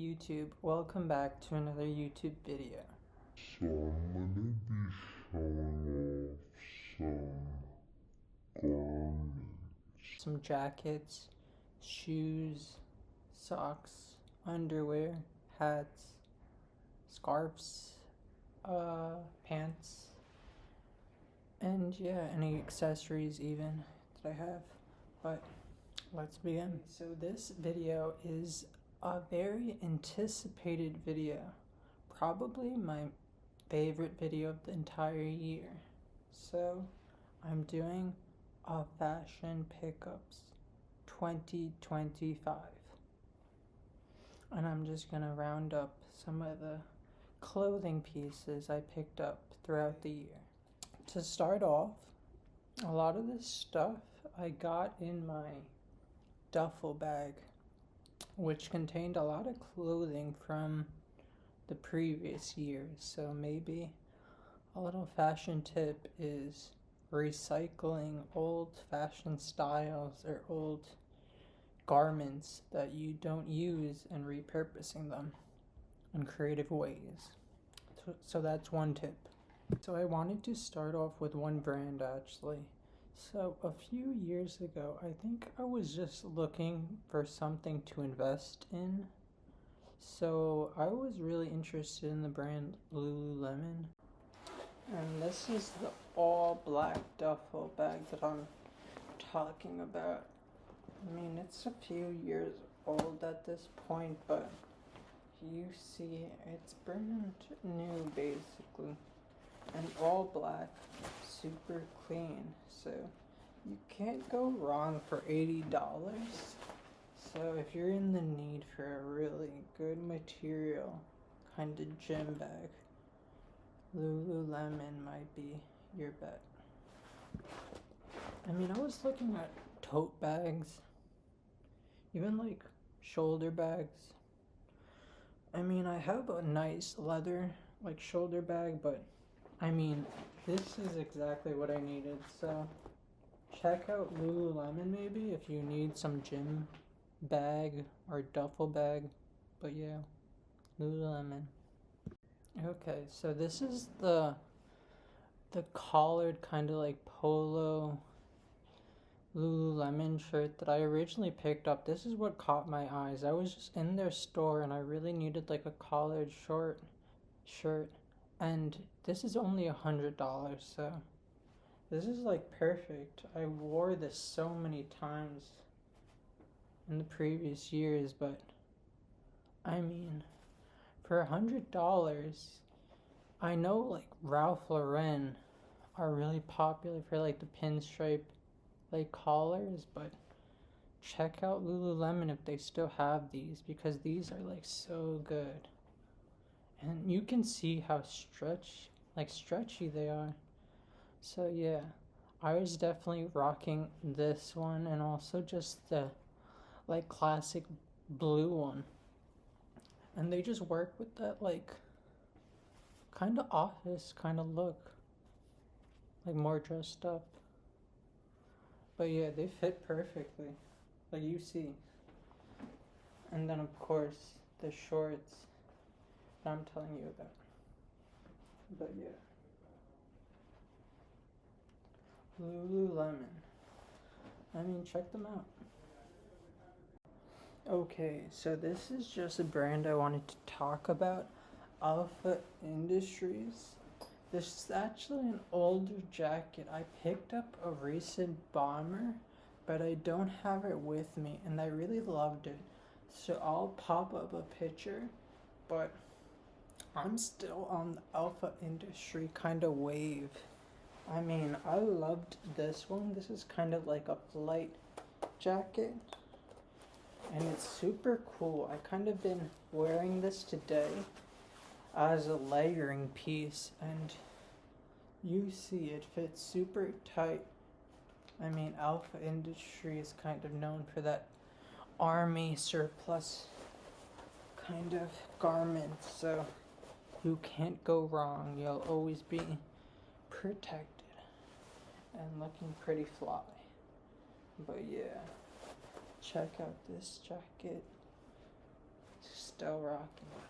YouTube, welcome back to another YouTube video. So I'm gonna be showing off some garments. Some jackets, shoes, socks, underwear, hats, scarves, pants, and yeah, any accessories even that I have. But let's begin. So this video is a very anticipated video. Probably my favorite video of the entire year. So I'm doing a fashion pickups 2025. And I'm just gonna round up some of the clothing pieces I picked up throughout the year. To start off, a lot of this stuff I got in my duffel bag, which contained a lot of clothing from the previous years. So maybe a little fashion tip is recycling old fashion styles or old garments that you don't use and repurposing them in creative ways. So that's one tip. So I wanted to start off with one brand actually. So a few years ago, I think I was just looking for something to invest in. So I was really interested in the brand Lululemon. And this is the all black duffel bag that I'm talking about. I mean, it's a few years old at this point, but you see it's brand new basically. And all black, super clean. So you can't go wrong for $80. So if you're in the need for a really good material kind of gym bag, Lululemon might be your bet. I mean, I was looking at tote bags, even like shoulder bags. I mean, I have a nice leather like shoulder bag, but I mean, this is exactly what I needed. So check out Lululemon maybe if you need some gym bag or duffel bag. But yeah, Lululemon. Okay, so this is the collared kind of like polo Lululemon shirt that I originally picked up. This is what caught my eyes. I was just in their store and I really needed like a collared short shirt, and this is only $100. So this is like perfect. I wore this so many times in the previous years, but I mean, for $100, I know like Ralph Lauren are really popular for like the pinstripe like collars, but check out Lululemon if they still have these, because these are like so good. And you can see how stretchy they are. So yeah, I was definitely rocking this one, and also just the like classic blue one. And they just work with that like kind of office kind of look, like more dressed up. But yeah, they fit perfectly, like you see. And then of course the shorts that I'm telling you about. But yeah, Lululemon. I mean, check them out. Okay, so this is just a brand I wanted to talk about. Alpha Industries. This is actually an older jacket. I picked up a recent bomber, but I don't have it with me, and I really loved it. So I'll pop up a picture, but I'm still on the Alpha Industry kind of wave. I mean, I loved this one. This is kind of like a flight jacket, and it's super cool. I kind of been wearing this today as a layering piece, and you see it fits super tight. I mean, Alpha Industry is kind of known for that army surplus kind of garment, so you can't go wrong. You'll always be protected and looking pretty fly. But yeah, check out this jacket. still rocking with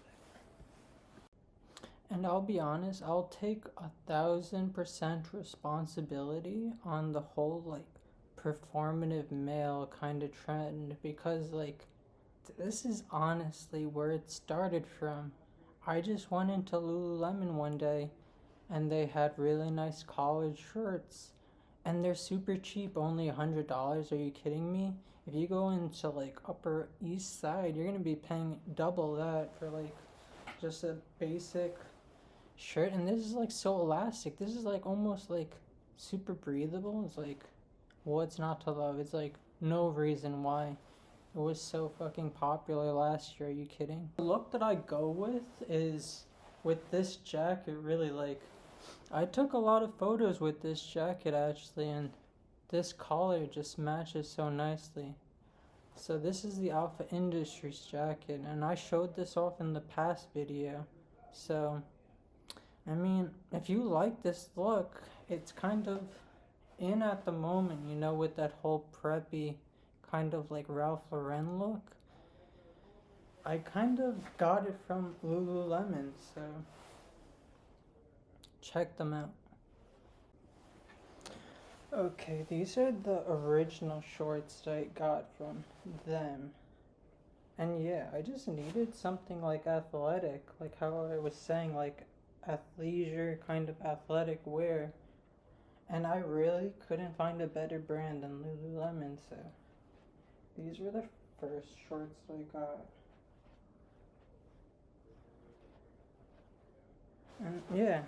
it. And I'll be honest, I'll take 1,000% responsibility on the whole like performative male kind of trend, because like this is honestly where it started from. I just went into Lululemon one day and they had really nice collared shirts and they're super cheap, only $100. Are you kidding me? If you go into like Upper East Side, you're gonna be paying double that for like just a basic shirt. And this is like so elastic. This is like almost like super breathable. It's like, what's not to love? It's like no reason why it was so fucking popular last year. Are you kidding? The look that I go with is with this jacket. Really, like, I took a lot of photos with this jacket actually, and this collar just matches so nicely. So this is the Alpha Industries jacket, and I showed this off in the past video. So I mean, if you like this look, it's kind of in at the moment, you know, with that whole preppy kind of like Ralph Lauren look. I kind of got it from Lululemon, so check them out. Okay, these are the original shorts that I got from them. And yeah, I just needed something like athletic, like how I was saying, like athleisure kind of athletic wear. And I really couldn't find a better brand than Lululemon, so these were the first shorts I got. And yeah,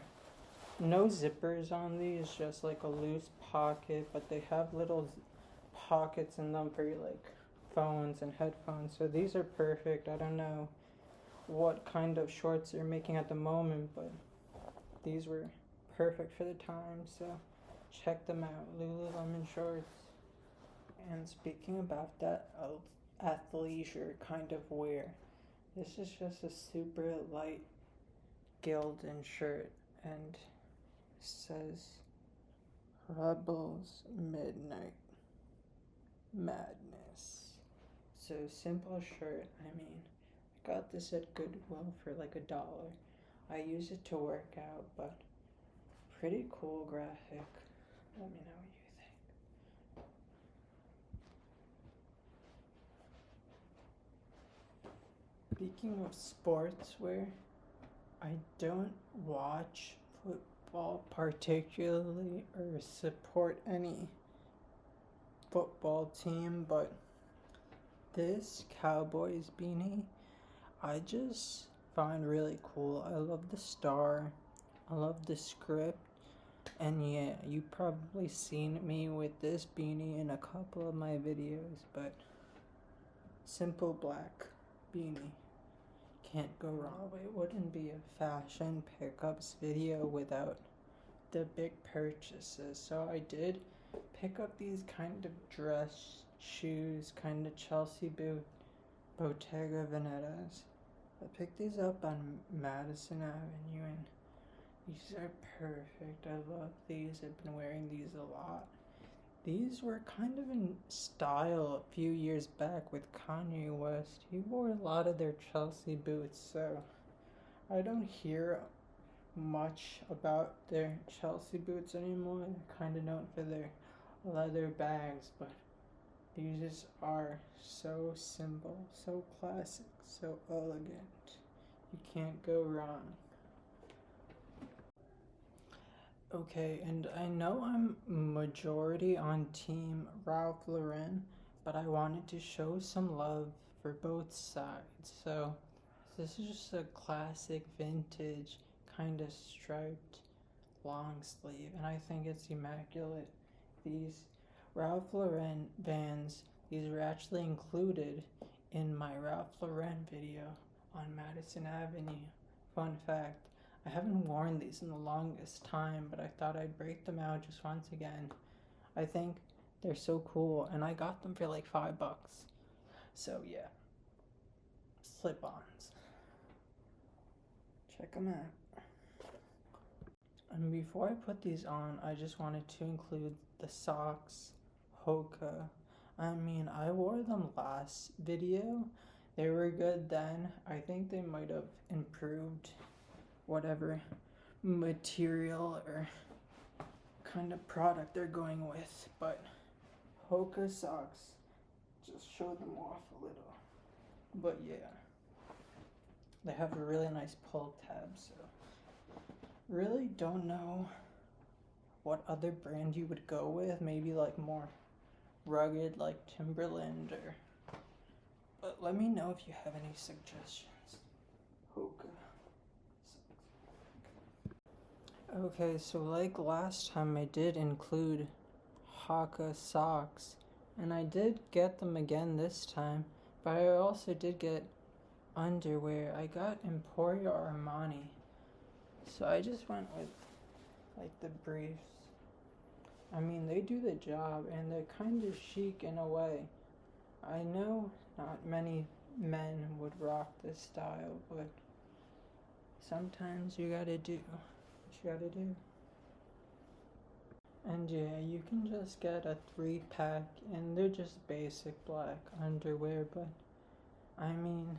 no zippers on these, just like a loose pocket, but they have little pockets in them for your like phones and headphones. So these are perfect. I don't know what kind of shorts they're making at the moment, but these were perfect for the time, so check them out, Lululemon shorts. And speaking about that athleisure kind of wear, this is just a super light Gildan shirt, and says Rebels Midnight Madness. So simple shirt. I mean, I got this at Goodwill for like $1. I use it to work out, but pretty cool graphic. Let me know what you think. Speaking of sportswear, I don't watch football particularly or support any football team, but this Cowboys beanie I just find really cool. I love the star, I love the script, and yeah, you probably seen me with this beanie in a couple of my videos, but simple black beanie. Can't go wrong. It wouldn't be a fashion pickups video without the big purchases. So I did pick up these kind of dress shoes, kind of Chelsea boot, Bottega Venetas. I picked these up on Madison Avenue, and these are perfect. I love these. I've been wearing these a lot. These were kind of in style a few years back with Kanye West. He wore a lot of their Chelsea boots, so I don't hear much about their Chelsea boots anymore. They're kind of known for their leather bags, but these are so simple, so classic, so elegant. You can't go wrong. Okay, and I know I'm majority on team Ralph Lauren, but I wanted to show some love for both sides. So this is just a classic vintage kind of striped long sleeve, and I think it's immaculate. These Ralph Lauren Vans, these were actually included in my Ralph Lauren video on Madison Avenue. Fun fact. I haven't worn these in the longest time, but I thought I'd break them out just once again. I think they're so cool, and I got them for like $5. So yeah, slip-ons. Check them out. And before I put these on, I just wanted to include the socks, Hoka. I mean, I wore them last video. They were good then. I think they might have improved whatever material or kind of product they're going with, but Hoka socks just show them off a little. But yeah, they have a really nice pull tab, so really don't know what other brand you would go with. Maybe like more rugged like Timberland, or but let me know if you have any suggestions. Hoka. Okay, so like last time I did include Hoka socks, and I did get them again this time, but I also did get underwear. I got Emporio Armani, so I just went with like the briefs. I mean, they do the job and they're kind of chic in a way. I know not many men would rock this style, but sometimes you gotta do what you gotta do. And yeah, you can just get a 3-pack, and they're just basic black underwear, but I mean,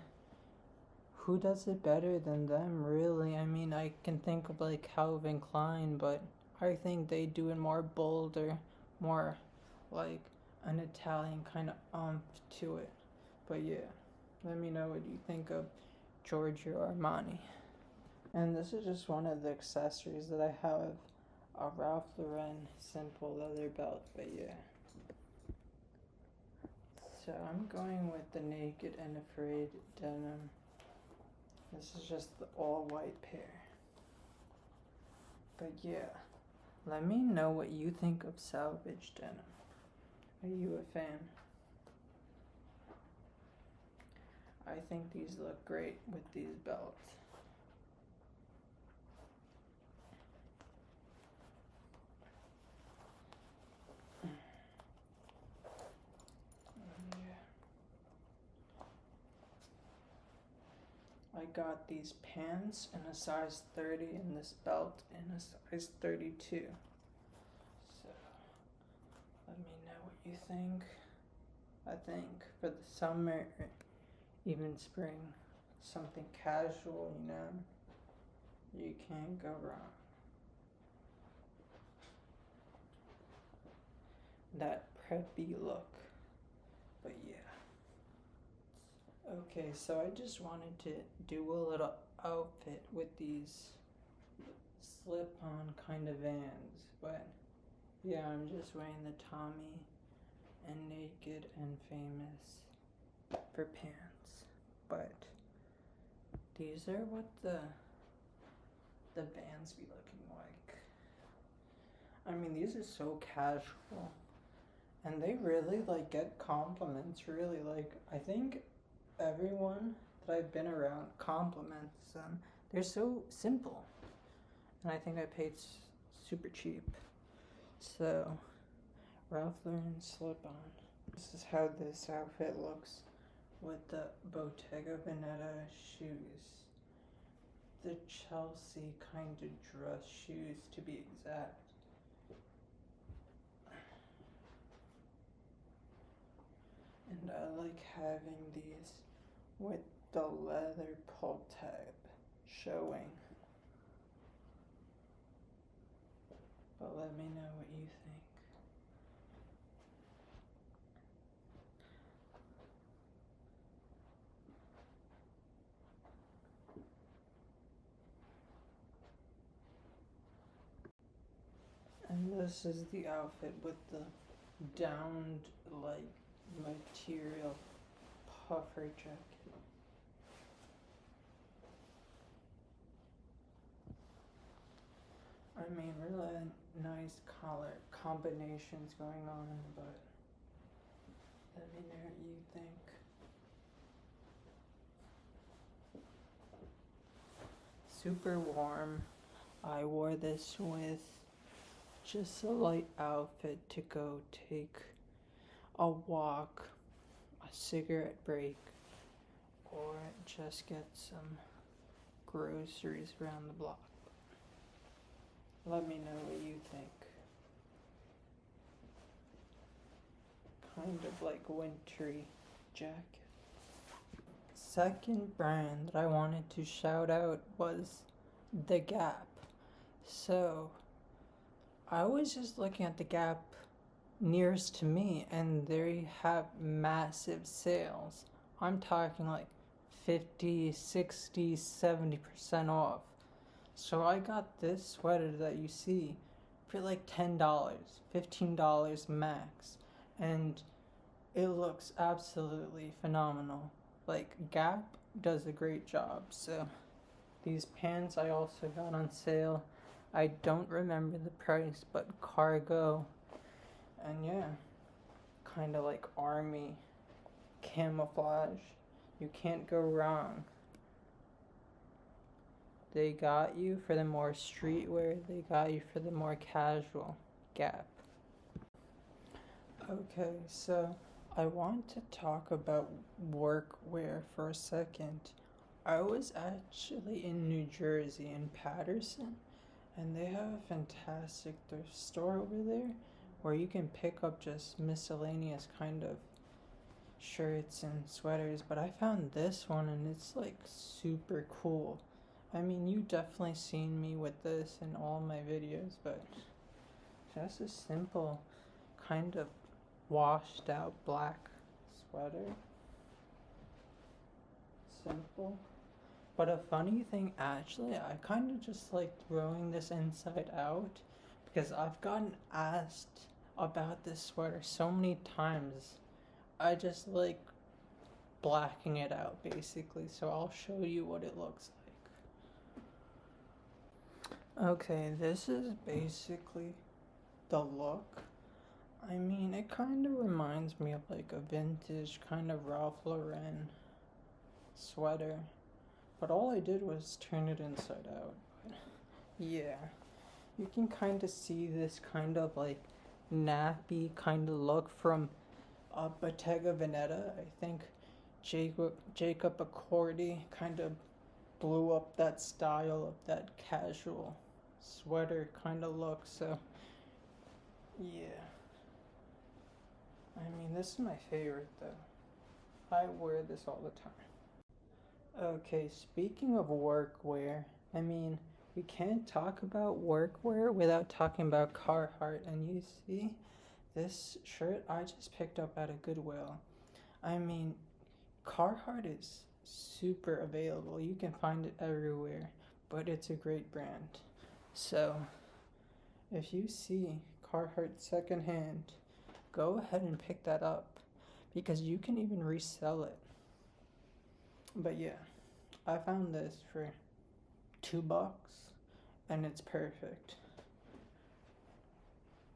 who does it better than them, really? I mean, I can think of like Calvin Klein, but I think they do it more bolder, more like an Italian kind of umph to it. But yeah, let me know what you think of Giorgio Armani. And this is just one of the accessories that I have, a Ralph Lauren simple leather belt, but yeah. So I'm going with the Naked and Afraid denim. This is just the all white pair. But yeah, let me know what you think of salvage denim. Are you a fan? I think these look great with these belts. I got these pants in a size 30 and this belt in a size 32. So let me know what you think. I think for the summer, even spring, something casual, you know, you can't go wrong. That preppy look. But yeah. Okay, so I just wanted to do a little outfit with these slip-on kind of Vans, but yeah, I'm just wearing the Tommy and Naked and Famous for pants, but these are what the Vans be looking like. I mean, these are so casual, and they really like get compliments, really. Like, I think everyone that I've been around compliments them. They're so simple, and I think I paid super cheap. So, Ralph Lauren slip-on. This is how this outfit looks with the Bottega Veneta shoes. The Chelsea kind of dress shoes, to be exact. And I like having these with the leather pull tab showing. But let me know what you think. And this is the outfit with the downed like material puffer jacket. I mean, really nice color combinations going on, but let me know what you think. Super warm. I wore this with just a light outfit to go take a walk, a cigarette break, or just get some groceries around the block. Let me know what you think. Kind of like wintry jacket. second brand that I wanted to shout out was The Gap. So I was just looking at The Gap nearest to me, and they have massive sales. I'm talking like 50, 60, 70% off. So I got this sweater that you see for like $10, $15 max, and it looks absolutely phenomenal. Like, Gap does a great job. So these pants I also got on sale. I don't remember the price, but cargo, and yeah, kind of like army camouflage. You can't go wrong. They got you for the more streetwear, they got you for the more casual. Gap. Okay, so I want to talk about workwear for a second. I was actually in New Jersey, in Patterson, and they have a fantastic thrift store over there where you can pick up just miscellaneous kind of shirts and sweaters. But I found this one, and it's like super cool. I mean, you definitely seen me with this in all my videos, but just a simple kind of washed out black sweater. Simple. But a funny thing, actually, I kind of just like throwing this inside out because I've gotten asked about this sweater so many times. I just like blacking it out basically, so I'll show you what it looks like. Okay, this is basically the look. I mean, it kind of reminds me of like a vintage kind of Ralph Lauren sweater. But all I did was turn it inside out. But yeah, you can kind of see this kind of like nappy kind of look from Bottega Veneta. I think Jacob Accordi kind of blew up that style of that casual sweater kind of look. So yeah, I mean, this is my favorite though. I wear this all the time. Okay, speaking of workwear, I mean, we can't talk about workwear without talking about Carhartt. And you see, this shirt I just picked up at a Goodwill. I mean, Carhartt is super available. You can find it everywhere, but it's a great brand. So, if you see Carhartt secondhand, go ahead and pick that up because you can even resell it. But yeah, I found this for $2 and it's perfect.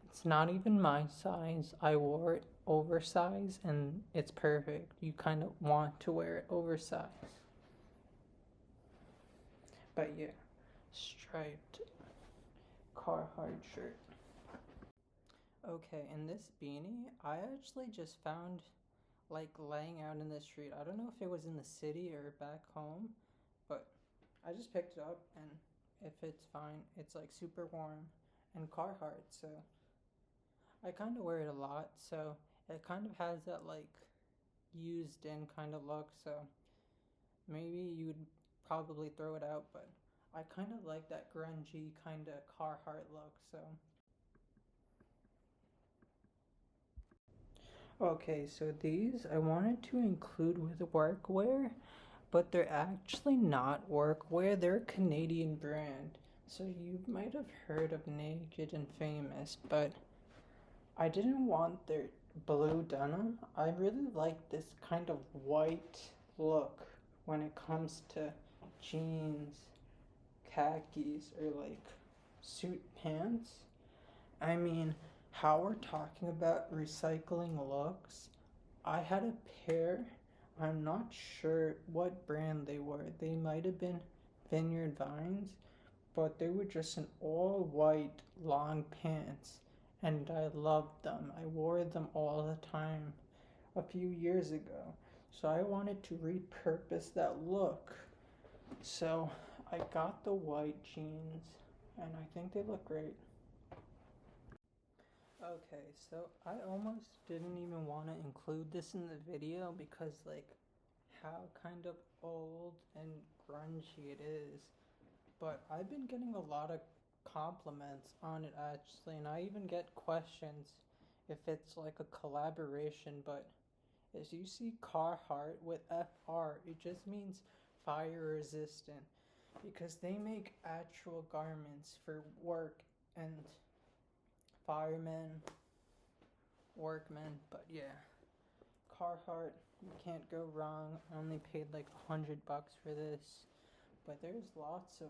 It's not even my size. I wore it oversized and it's perfect. You kind of want to wear it oversized. But yeah, striped Carhartt shirt. Okay, and this beanie I actually just found like laying out in the street. I don't know if it was in the city or back home, but I just picked it up and it fits fine. It's like super warm and Carhartt, so I kind of wear it a lot, so it kind of has that like used in kind of look, so maybe you'd probably throw it out, but I kind of like that grungy kind of Carhartt look, so. Okay, so these I wanted to include with workwear, but they're actually not workwear. They're a Canadian brand. So you might have heard of Naked and Famous, but I didn't want their blue denim. I really like this kind of white look when it comes to jeans, khakis, or like suit pants. I mean, how we're talking about recycling looks, I had a pair. I'm not sure what brand they were. They might have been Vineyard Vines, but they were just an all white long pants, and I loved them. I wore them all the time a few years ago. So I wanted to repurpose that look. So I got the white jeans, and I think they look great. Okay, so I almost didn't even want to include this in the video because like how kind of old and grungy it is, but I've been getting a lot of compliments on it actually, and I even get questions if it's like a collaboration, but as you see Carhartt with FR, it just means fire resistant because they make actual garments for work and firemen, workmen, but yeah. Carhartt, you can't go wrong. I only paid like $100 for this, but there's lots of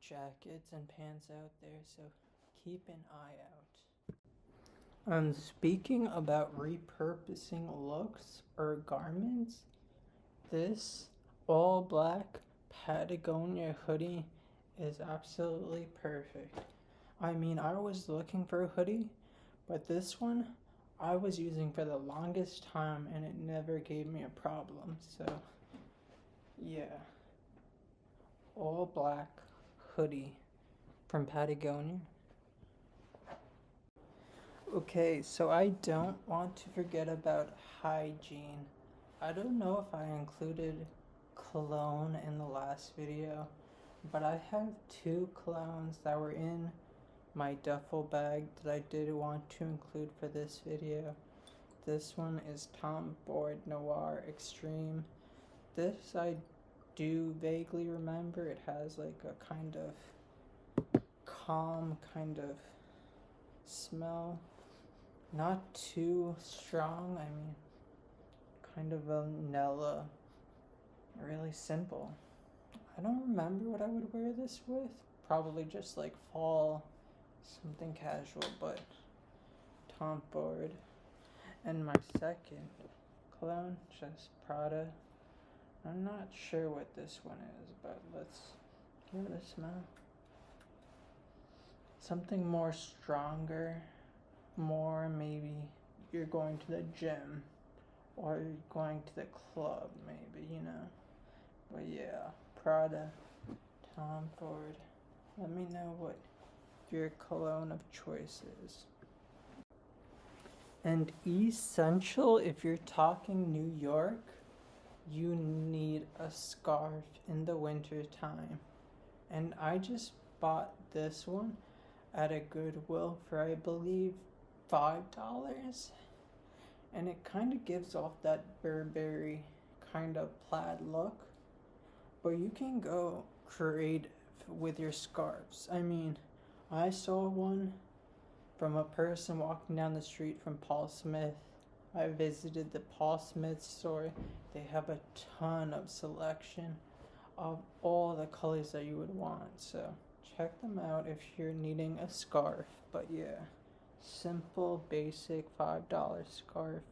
jackets and pants out there, so keep an eye out. And speaking about repurposing looks or garments, this all black Patagonia hoodie is absolutely perfect. I mean, I was looking for a hoodie, but this one I was using for the longest time and it never gave me a problem. So, yeah. All black hoodie from Patagonia. Okay, so I don't want to forget about hygiene. I don't know if I included cologne in the last video, but I have 2 colognes that were in my duffel bag that I did want to include for this video. This one is Tom Ford Noir Extreme. This I do vaguely remember. It has like a kind of calm kind of smell. Not too strong, I mean, kind of vanilla. Really simple. I don't remember what I would wear this with. Probably just like fall, something casual, but Tom Ford. And my second cologne, just Prada. I'm not sure what this one is, but let's give it a smell. Something more stronger, more maybe you're going to the gym or you're going to the club, maybe, you know. But yeah, Prada, Tom Ford. Let me know what your cologne of choice is. And essential, if you're talking New York, you need a scarf in the winter time. And I just bought this one at a Goodwill for, I believe, $5. And it kind of gives off that Burberry kind of plaid look. But you can go creative with your scarves. I mean, I saw one from a person walking down the street from Paul Smith. I visited the Paul Smith store. They have a ton of selection of all the colors that you would want. So check them out if you're needing a scarf. But yeah, simple, basic $5 scarf.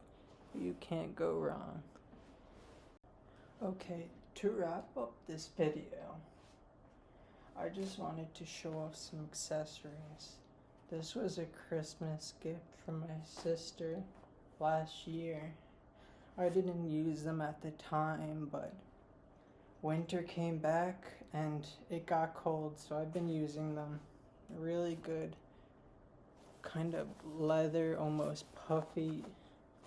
You can't go wrong. Okay, to wrap up this video, I just wanted to show off some accessories. This was a Christmas gift from my sister last year. I didn't use them at the time, but winter came back and it got cold, so I've been using them. Really good, kind of leather, almost puffy,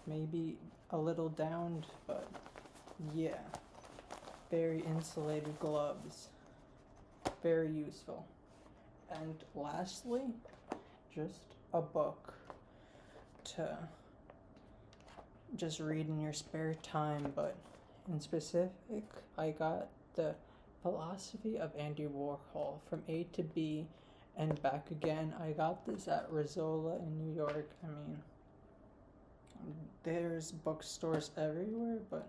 maybe a little downed, but yeah, very insulated gloves, very useful. And lastly, just a book to just read in your spare time, but in specific, I got The Philosophy of Andy Warhol, From A to B and Back Again. I got this at Risola in New York. I mean, there's bookstores everywhere, but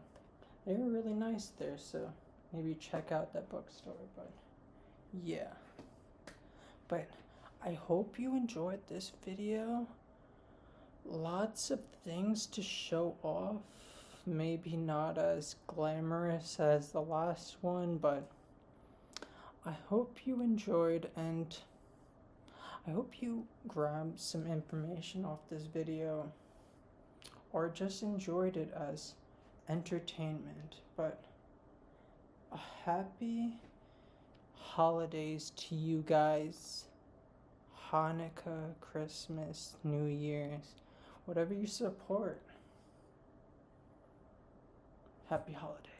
they were really nice there, so maybe check out that bookstore. But yeah, but I hope you enjoyed this video. Lots of things to show off, maybe not as glamorous as the last one, but I hope you enjoyed, and I hope you grabbed some information off this video or just enjoyed it as entertainment. But a happy holidays to you guys. Hanukkah, Christmas, New Year's, whatever you support. Happy holidays.